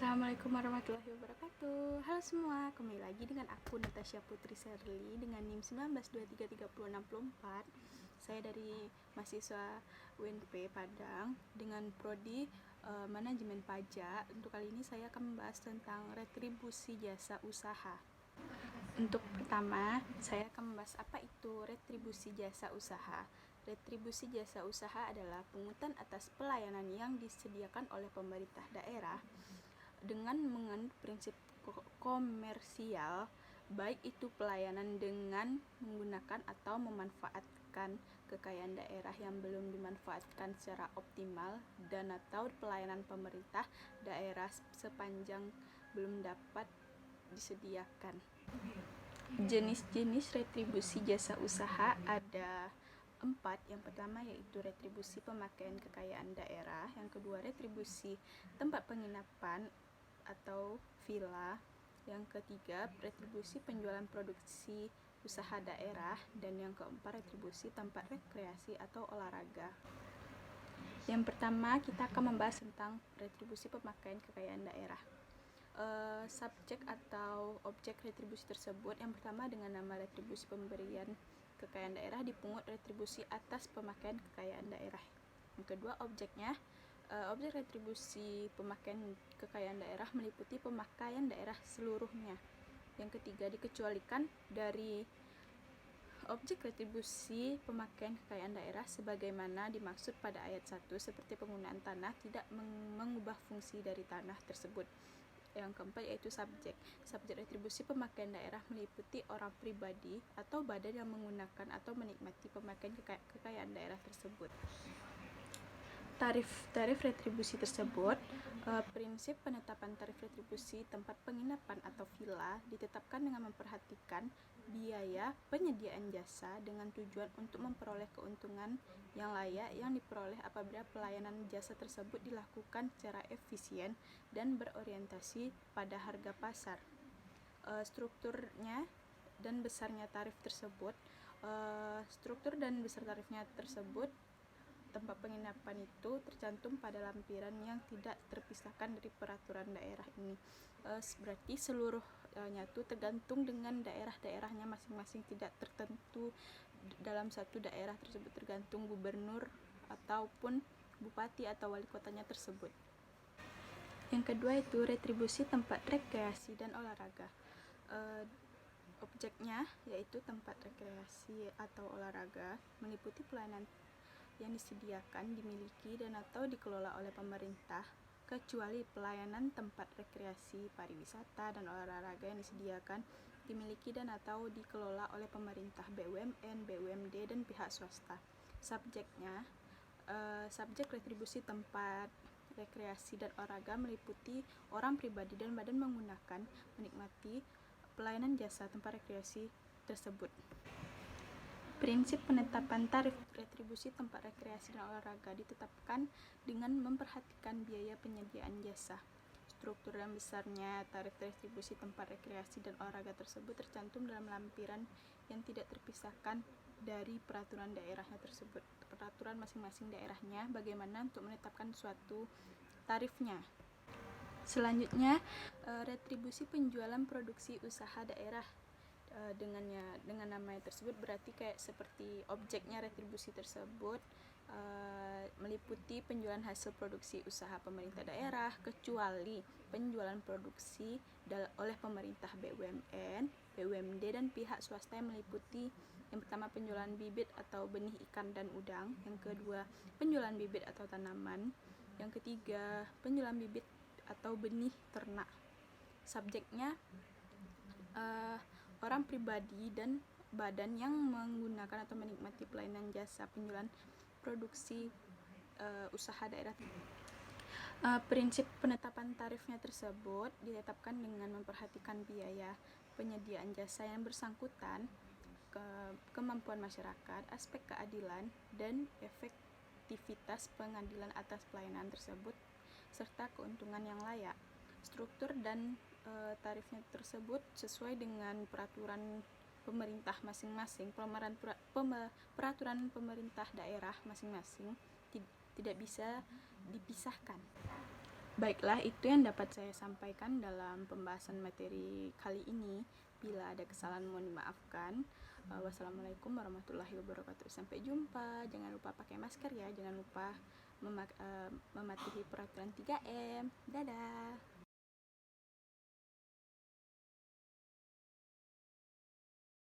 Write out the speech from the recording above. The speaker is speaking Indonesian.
Assalamualaikum warahmatullahi wabarakatuh. Halo semua, kembali lagi dengan aku Natasha Putri Serli dengan NIM 19233064. Saya dari mahasiswa UNP Padang dengan prodi manajemen pajak. Untuk kali ini saya akan membahas tentang retribusi jasa usaha. Untuk pertama, saya akan membahas apa itu retribusi jasa usaha. Retribusi jasa usaha adalah pungutan atas pelayanan yang disediakan oleh pemerintah daerah dengan menganut prinsip komersial, baik itu pelayanan dengan menggunakan atau memanfaatkan kekayaan daerah yang belum dimanfaatkan secara optimal dan atau pelayanan pemerintah daerah sepanjang belum dapat disediakan. Jenis-jenis retribusi jasa usaha ada 4. Yang pertama yaitu retribusi pemakaian kekayaan daerah, yang kedua retribusi tempat penginapan atau villa, yang ketiga retribusi penjualan produksi usaha daerah, dan yang keempat retribusi tempat rekreasi atau olahraga. Yang pertama kita akan membahas tentang retribusi pemakaian kekayaan daerah. Subjek atau objek retribusi tersebut, yang pertama dengan nama retribusi pemberian kekayaan daerah, dipungut retribusi atas pemakaian kekayaan daerah. Yang kedua objeknya, objek retribusi pemakaian kekayaan daerah meliputi pemakaian daerah seluruhnya. Yang ketiga, dikecualikan dari objek retribusi pemakaian kekayaan daerah sebagaimana dimaksud pada ayat 1 seperti penggunaan tanah tidak mengubah fungsi dari tanah tersebut. Yang keempat yaitu subjek. Subjek retribusi pemakaian daerah meliputi orang pribadi atau badan yang menggunakan atau menikmati pemakaian kekayaan daerah tersebut. Tarif retribusi tersebut, prinsip penetapan tarif retribusi tempat penginapan atau villa ditetapkan dengan memperhatikan biaya penyediaan jasa dengan tujuan untuk memperoleh keuntungan yang layak yang diperoleh apabila pelayanan jasa tersebut dilakukan secara efisien dan berorientasi pada harga pasar. Strukturnya dan besarnya tarif tersebut, struktur dan besar tarifnya tersebut, tempat penginapan itu tercantum pada lampiran yang tidak terpisahkan dari peraturan daerah ini. Berarti seluruhnya itu tergantung dengan daerah-daerahnya masing-masing, tidak tertentu dalam satu daerah tersebut, tergantung gubernur ataupun bupati atau wali kotanya tersebut. Yang kedua itu retribusi tempat rekreasi dan olahraga. Objeknya yaitu tempat rekreasi atau olahraga meliputi pelayanan yang disediakan, dimiliki, dan atau dikelola oleh pemerintah, kecuali pelayanan tempat rekreasi, pariwisata, dan olahraga yang disediakan, dimiliki, dan atau dikelola oleh pemerintah, BUMN, BUMD, dan pihak swasta. Subjeknya, subjek retribusi tempat rekreasi dan olahraga meliputi orang pribadi dan badan menggunakan, menikmati pelayanan jasa tempat rekreasi tersebut. Prinsip penetapan tarif retribusi tempat rekreasi dan olahraga ditetapkan dengan memperhatikan biaya penyediaan jasa. Struktur dan besarnya tarif retribusi tempat rekreasi dan olahraga tersebut tercantum dalam lampiran yang tidak terpisahkan dari peraturan daerahnya tersebut. Peraturan masing-masing daerahnya bagaimana untuk menetapkan suatu tarifnya. Selanjutnya, retribusi penjualan produksi usaha daerah. Dengan nama tersebut berarti kayak seperti objeknya retribusi tersebut meliputi penjualan hasil produksi usaha pemerintah daerah, kecuali penjualan produksi oleh pemerintah, BUMN, BUMD, dan pihak swasta yang meliputi yang pertama penjualan bibit atau benih ikan dan udang, yang kedua penjualan bibit atau tanaman, yang ketiga penjualan bibit atau benih ternak. Subjeknya orang pribadi dan badan yang menggunakan atau menikmati pelayanan jasa penjualan produksi usaha daerah. Prinsip penetapan tarifnya tersebut ditetapkan dengan memperhatikan biaya penyediaan jasa yang bersangkutan, kemampuan masyarakat, aspek keadilan, dan efektivitas pengadilan atas pelayanan tersebut, serta keuntungan yang layak. Struktur dan tarifnya tersebut sesuai dengan peraturan pemerintah masing-masing, peraturan pemerintah daerah masing-masing, tidak bisa dipisahkan. Baiklah, itu yang dapat saya sampaikan dalam pembahasan materi kali ini. Bila ada kesalahan mohon dimaafkan. Wassalamualaikum warahmatullahi wabarakatuh. Sampai jumpa. Jangan lupa pakai masker ya. Jangan lupa mematuhi peraturan 3M. Dadah.